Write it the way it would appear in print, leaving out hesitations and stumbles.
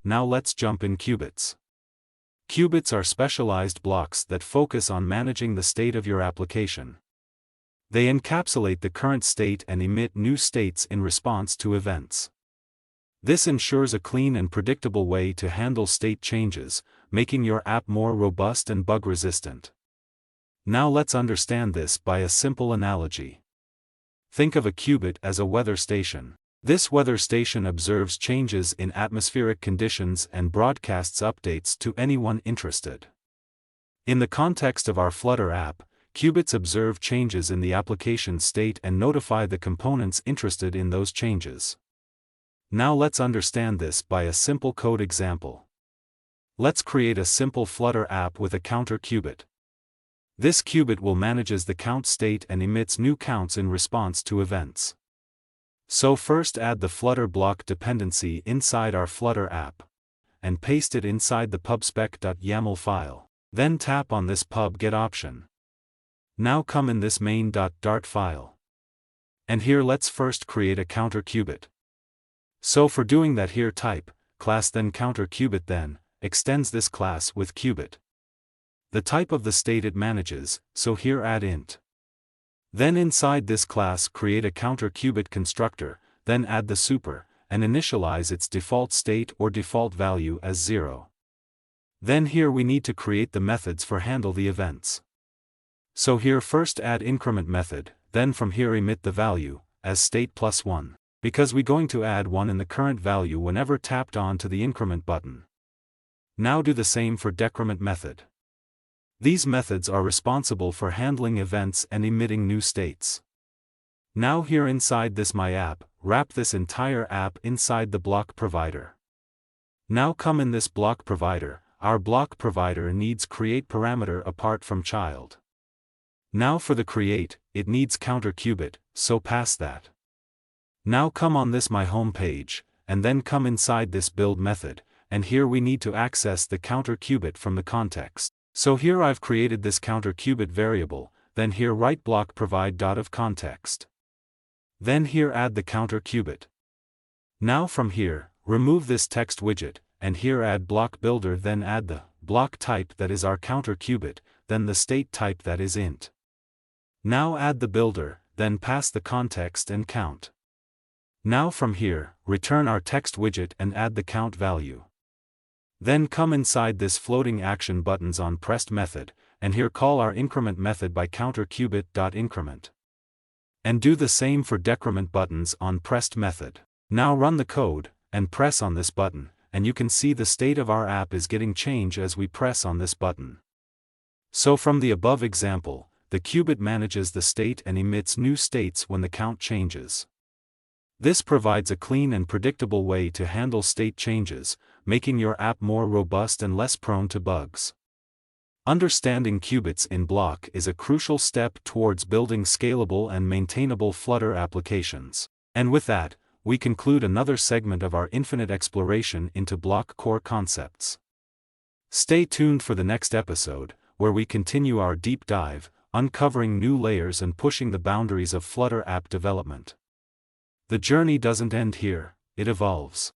Now let's jump in Cubits. Cubits are specialized blocks that focus on managing the state of your application. They encapsulate the current state and emit new states in response to events. This ensures a clean and predictable way to handle state changes, making your app more robust and bug-resistant. Now let's understand this by a simple analogy. Think of a qubit as a weather station. This weather station observes changes in atmospheric conditions and broadcasts updates to anyone interested. In the context of our Flutter app, Cubits observe changes in the application state and notify the components interested in those changes. Now let's understand this by a simple code example. Let's create a simple Flutter app with a counter qubit. This qubit will manages the count state and emits new counts in response to events. So first add the Flutter Bloc dependency inside our Flutter app, and paste it inside the pubspec.yaml file. Then tap on this pub get option. Now come in this main.dart file. And here let's first create a counter qubit. So for doing that here type, class then counter qubit then, extends this class with qubit. The type of the state it manages, so here add int. Then inside this class create a counter qubit constructor, then add the super, and initialize its default state or default value as 0. Then here we need to create the methods for handle the events. So here first add increment method, then from here emit the value, as state plus 1, because we going to add 1 in the current value whenever tapped on to the increment button. Now do the same for decrement method. These methods are responsible for handling events and emitting new states. Now here inside this my app, wrap this entire app inside the block provider. Now come in this block provider, our block provider needs create parameter apart from child. Now for the create, it needs counter qubit, so pass that. Now come on this my home page, and then come inside this build method, and here we need to access the counter qubit from the context. So here I've created this counter qubit variable, then here write block provide dot of context. Then here add the counter qubit. Now from here, remove this text widget, and here add block builder then add the block type that is our counter qubit, then the state type that is int. Now add the builder, then pass the context and count. Now from here, return our text widget and add the count value. Then come inside this floating action buttons on pressed method, and here call our increment method by counter qubit.increment. And do the same for decrement buttons on pressed method. Now run the code, and press on this button, and you can see the state of our app is getting changed as we press on this button. So from the above example, the qubit manages the state and emits new states when the count changes. This provides a clean and predictable way to handle state changes, making your app more robust and less prone to bugs. Understanding qubits in block is a crucial step towards building scalable and maintainable Flutter applications. And with that, we conclude another segment of our infinite exploration into block core concepts. Stay tuned for the next episode, where we continue our deep dive, uncovering new layers and pushing the boundaries of Flutter app development. The journey doesn't end here, it evolves.